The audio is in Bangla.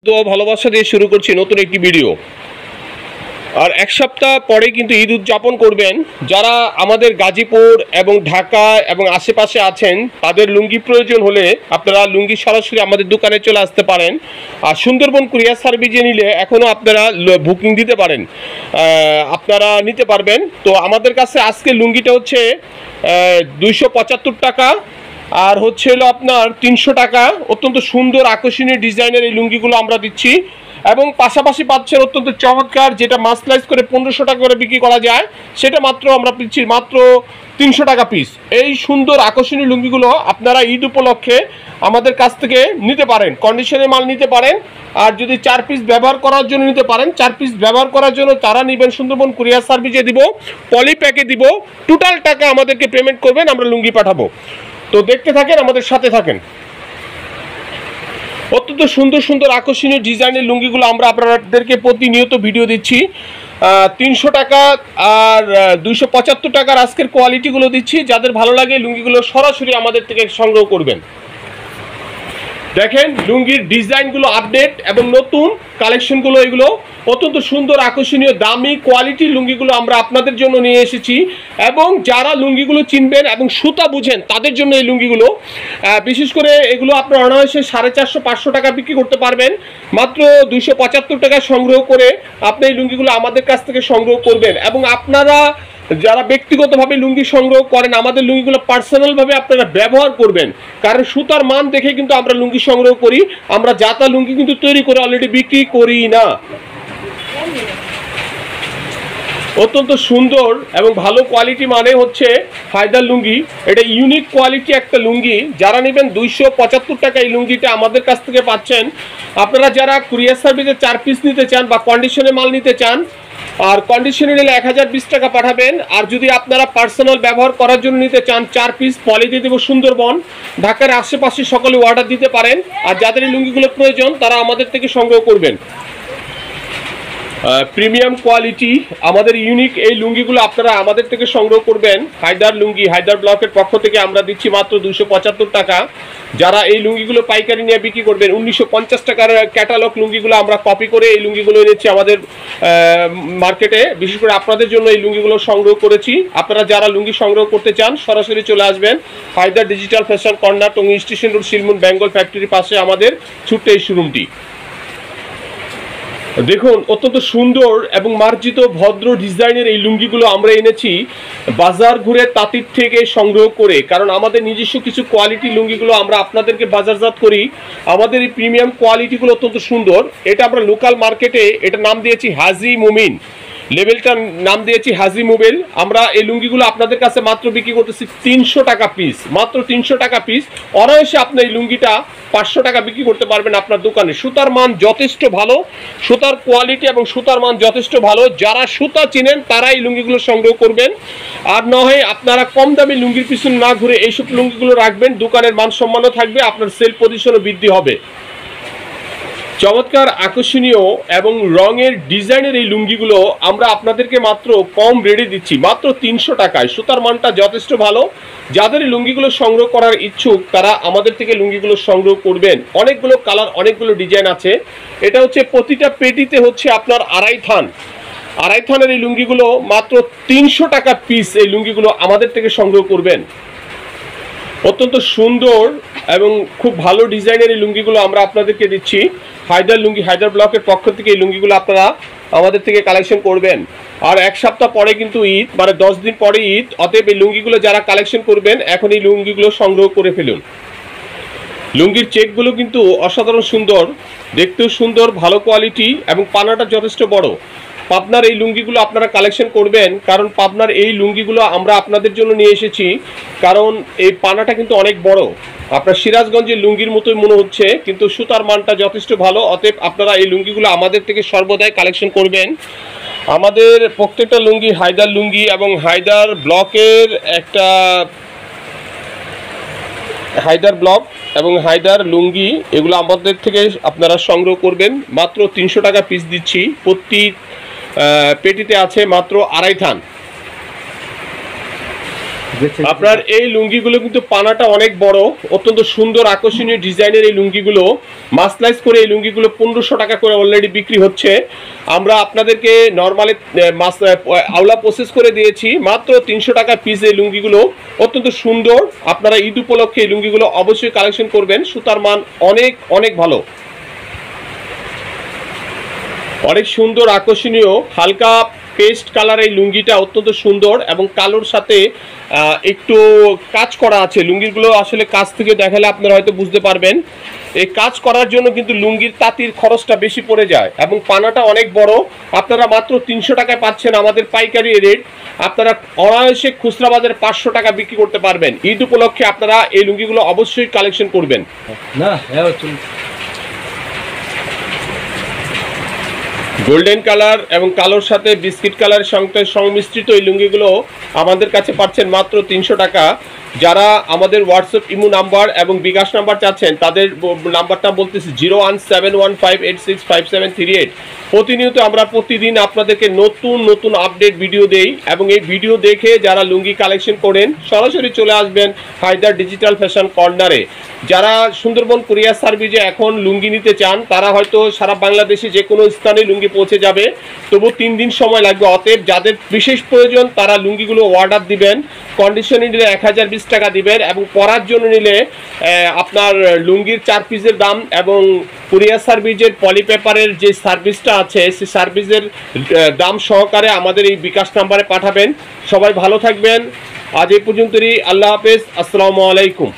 দোয়া ভালোবাসা দিয়ে শুরু করছি নতুন একটি ভিডিও। আর এক সপ্তাহ পরে কিন্তু ঈদ উদযাপন করবেন। যারা আমাদের গাজীপুর এবং ঢাকা এবং আশেপাশে আছেন তাদের লুঙ্গি প্রয়োজন হলে আপনারা লুঙ্গি সরাসরি আমাদের দোকানে চলে আসতে পারেন। আর সুন্দরবন কুরিয়ার সার্ভিসে নিলে এখনও আপনারা বুকিং দিতে পারেন, আপনারা নিতে পারবেন। তো আমাদের কাছে আজকে লুঙ্গিটা হচ্ছে 275 টাকা, আর হচ্ছে হলো আপনার 300 টাকা। অত্যন্ত সুন্দর আকর্ষণীয় ডিজাইনের এই লুঙ্গিগুলো আমরা দিচ্ছি, এবং পাশাপাশি পাচ্ছেন অত্যন্ত চমৎকার যেটা মাসলাইজ করে 1500 টাকা করে বিক্রি করা যায়, সেটা মাত্র আমরা দিচ্ছি মাত্র 300 টাকা পিস। এই সুন্দর আকর্ষণীয় লুঙ্গিগুলো আপনারা ঈদ উপলক্ষে আমাদের কাছ থেকে নিতে পারেন, কন্ডিশনের মাল নিতে পারেন। আর যদি 4 পিস ব্যবহার করার জন্য নিতে পারেন, 4 পিস ব্যবহার করার জন্য তারা নেবেন সুন্দরবন কুরিয়ার সার্ভিসে দিব, পলি প্যাকে দিব, টোটাল টাকা আমাদেরকে পেমেন্ট করবেন, আমরা লুঙ্গি পাঠাবো। তো দেখতে থাকেন, আমাদের সাথে থাকেন। অত্যন্ত সুন্দর সুন্দর আকর্ষণীয় ডিজাইনের লুঙ্গিগুলো আমরা আপনাদেরকে প্রতিনিয়ত ভিডিও দিচ্ছি। 300 টাকা আর 275 টাকার আজকের কোয়ালিটিগুলো দিচ্ছি। যাদের ভালো লাগে লুঙ্গিগুলো সরাসরি আমাদের থেকে সংগ্রহ করবেন। দেখেন লুঙ্গির ডিজাইনগুলো আপডেট এবং নতুন কালেকশনগুলো, এগুলো অত্যন্ত সুন্দর আকর্ষণীয় দামি কোয়ালিটির লুঙ্গিগুলো আমরা আপনাদের জন্য নিয়ে এসেছি। এবং যারা লুঙ্গিগুলো চিনবেন এবং সুতা বুঝেন তাদের জন্য এই লুঙ্গিগুলো, বিশেষ করে এগুলো আপনার অনায়াসে 450-500 টাকা বিক্রি করতে পারবেন। মাত্র 275 টাকা সংগ্রহ করে আপনি এই লুঙ্গিগুলো আমাদের কাছ থেকে সংগ্রহ করবেন। এবং আপনারা যারা ব্যক্তিগতভাবে লুঙ্গি সংগ্রহ করেন, আমাদের লুঙ্গিগুলো পার্সোনালভাবে আপনারা ব্যবহার করবেন, কারণ সুতার মান দেখে কিন্তু আমরা লুঙ্গি সংগ্রহ করি। আমরা জাতা লুঙ্গি কিন্তু তৈরি করে অলরেডি বিক্রি করি না। অত্যন্ত সুন্দর এবং ভালো কোয়ালিটি মানে হচ্ছে হায়দার লুঙ্গি। এটা ইউনিক কোয়ালিটি একটা লুঙ্গি। যারা নেবেন 275 টাকা এই লুঙ্গিটা আমাদের কাছ থেকে পাচ্ছেন। আপনারা যারা কুরিয়ার সার্ভিসে 4 পিস নিতে চান বা কন্ডিশনে মাল নিতে চান, আর কন্ডিশনে নিলে 1020 টাকা পাঠাবেন। আর যদি আপনারা পার্সোনাল ব্যবহার করার জন্য নিতে চান, 4 পিস পলি দিয়ে দেবো সুন্দরবন, ঢাকার আশেপাশে সকলে অর্ডার দিতে পারেন। আর যাদের এই লুঙ্গিগুলো প্রয়োজন তারা আমাদের থেকে সংগ্রহ করবেন। প্রিমিয়াম কোয়ালিটি আমাদের ইউনিক এই লুঙ্গিগুলো আপনারা আমাদের থেকে সংগ্রহ করবেন। হায়দার লুঙ্গি, হায়দার ব্লকের পক্ষ থেকে আমরা দিচ্ছি মাত্র 275 টাকা। যারা এই লুঙ্গিগুলো পাইকারি নিয়ে বিক্রি করবেন, 1950 টাকার ক্যাটালগ লুঙ্গিগুলো আমরা কপি করে এই লুঙ্গিগুলো এনেছি আমাদের মার্কেটে। বিশেষ করে আপনাদের জন্য এই লুঙ্গিগুলো সংগ্রহ করেছি। আপনারা যারা লুঙ্গি সংগ্রহ করতে চান সরাসরি চলে আসবেন Haider digital fashion corner, Tongi station road, Shilmun Bengal ফ্যাক্টরির পাশে আমাদের ছোট্ট এই শোরুমটি। দেখুন অত্যন্ত সুন্দর এবং মার্জিত ভদ্র ডিজাইনের এই লুঙ্গিগুলো আমরা এনেছি বাজার ঘুরে তাঁতির থেকে সংগ্রহ করে, কারণ আমাদের নিজস্ব কিছু কোয়ালিটি লুঙ্গিগুলো আমরা আপনাদেরকে বাজারজাত করি। আমাদের এই প্রিমিয়াম কোয়ালিটিগুলো অত্যন্ত সুন্দর। এটা আমরা লোকাল মার্কেটে এটা নাম দিয়েছি হাজি মুমিন, লেভেলটার নাম দিয়েছি হাজি মোবাইল। আমরা এই লুঙ্গিগুলো আপনাদের কাছে মাত্র বিক্রি করতেছি 300 টাকা পিস, মাত্র 300 টাকা পিস। অনায়াসে আপনি এই লুঙ্গিটা 500 টাকা বিক্রি করতে পারবেন আপনার দোকানে। সুতার মান যথেষ্ট ভালো, সুতার কোয়ালিটি এবং সুতার মান যথেষ্ট ভালো। যারা সুতা চিনেন তারা এই লুঙ্গিগুলো সংগ্রহ করবেন। আর নয় আপনারা কম দামি লুঙ্গির পিছনে না ঘুরে এইসব লুঙ্গিগুলো রাখবেন, দোকানের মান সম্মানও থাকবে, আপনার সেল পজিশনও বৃদ্ধি হবে। চমৎকার আকর্ষণীয় এবং রঙের ডিজাইনের এই লুঙ্গিগুলো আমরা আপনাদেরকে মাত্র কম রেটে দিচ্ছি, মাত্র 300 টাকায়। সুতার মানটা যথেষ্ট ভালো। যাদের এই লুঙ্গিগুলো সংগ্রহ করার ইচ্ছুক তারা আমাদের থেকে লুঙ্গিগুলো সংগ্রহ করবেন। অনেকগুলো কালার, অনেকগুলো ডিজাইন আছে। এটা হচ্ছে প্রতিটা পেটিতে হচ্ছে আপনার আড়াই থানের এই লুঙ্গিগুলো মাত্র 300 টাকা পিস। এই লুঙ্গিগুলো আমাদের থেকে সংগ্রহ করবেন। অত্যন্ত সুন্দর এবং খুব ভালো ডিজাইনের এই লুঙ্গিগুলো আমরা আপনাদেরকে দিচ্ছি। হায়দার লুঙ্গি, হায়দার ব্লকের পক্ষ থেকে এই লুঙ্গিগুলো আপনারা আমাদের থেকে কালেকশন করবেন। আর এক সপ্তাহ পরে কিন্তু ঈদ, মানে 10 দিন পরে ঈদ। অতএব এই লুঙ্গিগুলো যারা কালেকশন করবেন এখন এই লুঙ্গিগুলো সংগ্রহ করে ফেলুন। লুঙ্গির চেকগুলো কিন্তু অসাধারণ সুন্দর, দেখতেও সুন্দর, ভালো কোয়ালিটি এবং পানাটা যথেষ্ট বড়। পাবনার এই লুঙ্গিগুলো আপনারা কালেকশন করবেন, কারণ পাবনার এই লুঙ্গিগুলো আমরা আপনাদের জন্য নিয়ে এসেছি, কারণ এই পানাটা কিন্তু অনেক বড়। আপনার সিরাজগঞ্জের লুঙ্গির মতোই মনে হচ্ছে, কিন্তু সুতার মানটা যথেষ্ট ভালো। অতএব আপনারা এই লুঙ্গিগুলো আমাদের থেকে সর্বদাই কালেকশন করবেন। আমাদের প্রত্যেকটা লুঙ্গি হায়দার লুঙ্গি এবং হায়দার ব্লকের একটা হায়দার ব্লক এবং হায়দার লুঙ্গি, এগুলো আমাদের থেকে আপনারা সংগ্রহ করবেন। মাত্র 300 টাকা পিস দিচ্ছি। প্রতি পেটিতে আছে মাত্র আড়াই থান। আপনার এই লুঙ্গিগুলো কিন্তু পানাটা অনেক বড়, অত্যন্ত সুন্দর আকর্ষণীয় ডিজাইনের এই লুঙ্গিগুলো মাসলাইজ করে এই লুঙ্গিগুলো 1500 টাকা করে অলরেডি বিক্রি হচ্ছে। আমরা আপনাদেরকে নর্মালি আওলা প্রসেস করে দিয়েছি মাত্র 300 টাকা পিস। এই লুঙ্গিগুলো অত্যন্ত সুন্দর, আপনারা ঈদ উপলক্ষে এই লুঙ্গিগুলো অবশ্যই কালেকশন করবেন। সুতার মান অনেক অনেক ভালো, অনেক সুন্দর আকর্ষণীয় হালকা পেস্ট কালার। এই লুঙ্গিটা অত্যন্ত সুন্দর এবং কালোর সাথে একটু কাজ করা আছে। লুঙ্গিগুলো আসলে কাছ থেকে দেখালে আপনারা হয়তো বুঝতে পারবেন। এই কাজ করার জন্য কিন্তু লুঙ্গির তাঁতির খরচটা বেশি পড়ে যায় এবং পানাটা অনেক বড়। আপনারা মাত্র 300 টাকায় পাচ্ছেন আমাদের পাইকারি রেট। আপনারা অনায়াসে খুচরা বাজারে 500 টাকা বিক্রি করতে পারবেন। ঈদ উপলক্ষে আপনারা এই লুঙ্গিগুলো অবশ্যই কালেকশন করবেন। গোল্ডেন কালার এবং কালোর সাথে বিস্কিট কালারের সঙ্গে সংমিশ্রিত এই লুঙ্গিগুলো আমাদের কাছে পাচ্ছেন মাত্র 300 টাকা। যারা আমাদের হোয়াটসঅ্যাপ ইমো নাম্বার এবং বিকাশ নাম্বার চাচ্ছেন তাদের নাম্বারটা বলতেছি 017158657338। প্রতিনিয়ত আমরা প্রতিদিন আপনাদেরকে নতুন নতুন আপডেট ভিডিও দেই এবং এই ভিডিও দেখে যারা লুঙ্গি কালেকশন করেন সরাসরি চলে আসবেন হায়দার ডিজিটাল ফ্যাশন কর্নারে। যারা সুন্দরবন কুরিয়ার সার্ভিসে এখন লুঙ্গি নিতে চান তারা হয়তো সারা বাংলাদেশে যে কোনো স্থানে লুঙ্গি পৌঁছে যাবে, তবু 3 দিন সময় লাগবে। অতএব যাদের বিশেষ প্রয়োজন তারা লুঙ্গিগুলো অর্ডার দিবেন। কন্ডিশনে নিলে 1020 টাকা দিবেন এবং পরার জন্য নিলে আপনার লুঙ্গির 4 পিসের দাম এবং কুরিয়ার সার্ভিসের পলিপেপারের যে সার্ভিসটা আছে সেই সার্ভিসের দাম সহকারে আমাদের এই বিকাশ নাম্বারে পাঠাবেন। সবাই ভালো থাকবেন। আজ এই পর্যন্তই। আল্লাহ হাফেজ। আসসালামু আলাইকুম।